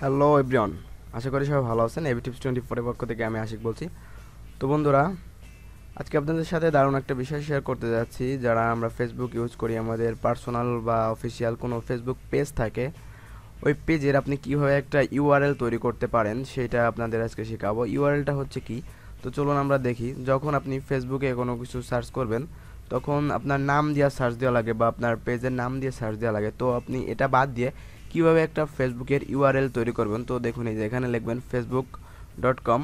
Hello everyone, আশা করি সবাই ভালো আছেন। এবি টিপস 24 এর পক্ষ থেকে আমি আশিক বলছি। তো বন্ধুরা, আজকে আপনাদের সাথে দারুণ একটা বিষয় শেয়ার করতে যাচ্ছি। যারা আমরা ফেসবুক ইউজ করি, আমাদের পার্সোনাল বা অফিসিয়াল কোনো ফেসবুক পেজ থাকে, ওই পেজের আপনি কীভাবে একটা ইউআরএল তৈরি করতে পারেন সেটা আপনাদের আজকে শেখাবো। ইউআরএলটা হচ্ছে কি, তো চলুন আমরা দেখি। যখন আপনি ফেসবুকে কোনো কিছু সার্চ করবেন, তখন আপনার নাম দিয়ে সার্চ দেওয়া লাগে বা আপনার পেজের নাম দিয়ে সার্চ দেওয়া লাগে। তো আপনি এটা বাদ দিয়ে কিভাবে একটা ফেসবুকের ইউআরএল তৈরি করবেন, তো দেখুন এই যে এখানে লিখবেন facebook.com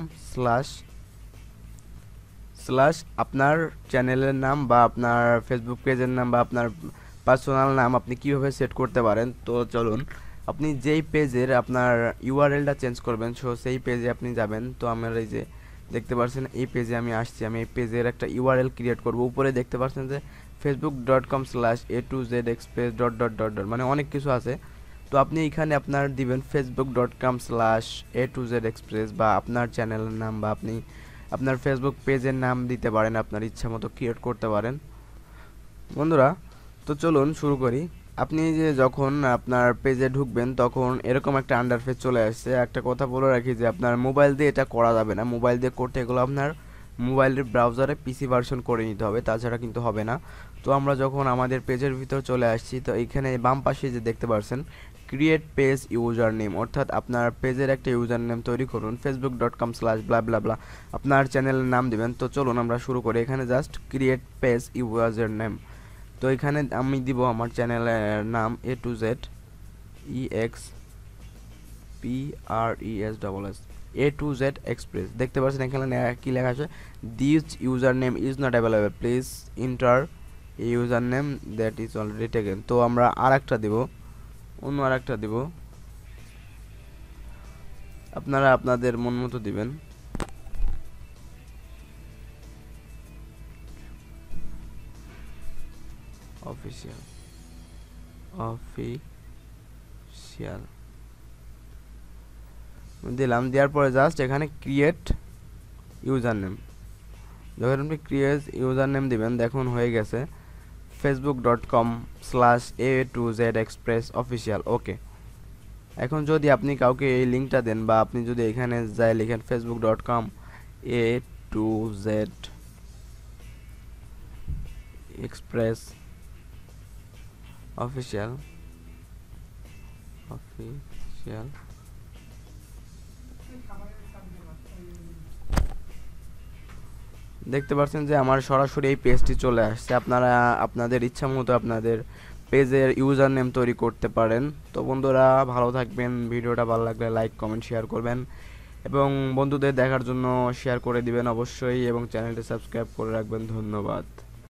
স্ল্যাশ আপনার চ্যানেলের নাম বা আপনার ফেসবুক পেজের নাম বা আপনার পার্সোনাল নাম আপনি কিভাবে সেট করতে পারেন। তো চলুন, আপনি যেই পেজের আপনার ইউআরএলটা চেঞ্জ করবেন, সো সেই পেজে আপনি যাবেন। তো আমার এই যে দেখতে পাচ্ছেন এই পেজে আমি আসছি, আমি এই পেজের একটা ইউআরএল ক্রিয়েট করব। উপরে দেখতে পাচ্ছেন যে facebook.com/a2zexpress dot dot dot dot, মানে অনেক কিছু আছে। তো আপনি এখানে আপনার দিবেন facebook.com/a2zexpress বা আপনার চ্যানেলের নাম বা আপনি আপনার ফেসবুক পেজের নাম দিতে পারেন, আপনার ইচ্ছা মতো ক্রিয়েট করতে পারেন বন্ধুরা। তো চলুন শুরু করি। আপনি যে যখন আপনার পেজে ঢুকবেন তখন এরকম একটা আন্ডারফেস চলে আসছে। একটা কথা বলে রাখি যে আপনার মোবাইল দিয়ে এটা করা যাবে না। মোবাইল দিয়ে করতে এগুলো আপনার মোবাইলের ব্রাউজারে পিসি ভার্সন করে নিতে হবে, তাছাড়া কিন্তু হবে না। তো আমরা যখন আমাদের পেজের ভিতর চলে আসছি, তো এখানে বাম পাশে যে দেখতে পাচ্ছেন ক্রিয়েট পেজ ইউজার নেম, অর্থাৎ আপনার পেজের একটা ইউজার নেম তৈরি করুন। facebook.com/blah আপনার চ্যানেলের নাম দিবেন। তো চলুন আমরা শুরু করি। এখানে just create page user name, তো এখানে আমি দিব আমার চ্যানেলের নাম A2Z এক্সপ্রেস। দেখতে পাচ্ছেন এখানে কি লেখা আছে, this user name is not available, please inter a user name that is already taken. তো আমরা আরেকটা দিব, অন্য আরেকটা দিব, আপনারা আপনাদের মন মতো দিবেন। অফিসিয়াল দিলাম। দেওয়ার পরে জাস্ট এখানে ক্রিয়েট ইউজার নেম, যখন আপনি ক্রিয়েট ইউজার নেম দিবেন দেখুন হয়ে গেছে facebook.com/a2zexpress অফিসিয়াল। ওকে, এখন যদি আপনি কাউকে এই লিঙ্কটা দেন বা আপনি যদি এখানে যাই লিখেন facebook.com/a2zexpress অফিসিয়াল দেখতে পাচ্ছেন যে আমার সরাসরি এই পেজটি চলে আসছে। আপনারা আপনাদের ইচ্ছা মতো আপনাদের পেজের ইউজার নেম তৈরি করতে পারেন। তো বন্ধুরা ভালো থাকবেন, ভিডিওটা ভালো লাগলে লাইক কমেন্ট শেয়ার করবেন এবং বন্ধুদের দেখার জন্য শেয়ার করে দিবেন অবশ্যই, এবং চ্যানেলটি সাবস্ক্রাইব করে রাখবেন। ধন্যবাদ।